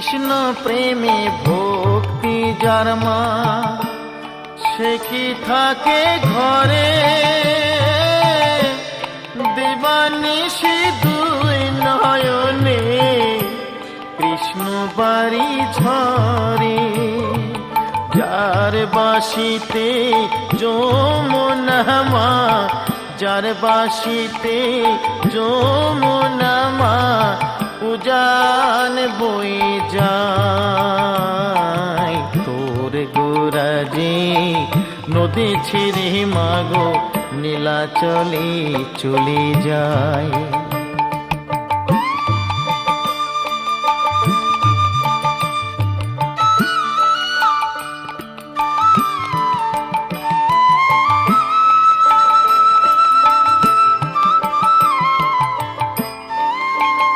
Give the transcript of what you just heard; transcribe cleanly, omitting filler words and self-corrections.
কৃষ্ণ প্রেমে ভক্তি যার মা, সে কি থাকে ঘরে, দিবানিশি দুই নয়নে কৃষ্ণ বাড়ি ঝরে। যার বাসিতে যমুনা মা, যার বাসিতে যমুনা মা, উজান বয়ে যায়। তোর গোরাজে নদী ছিঁড়ে মাগো নীলাচলে চলে যায়।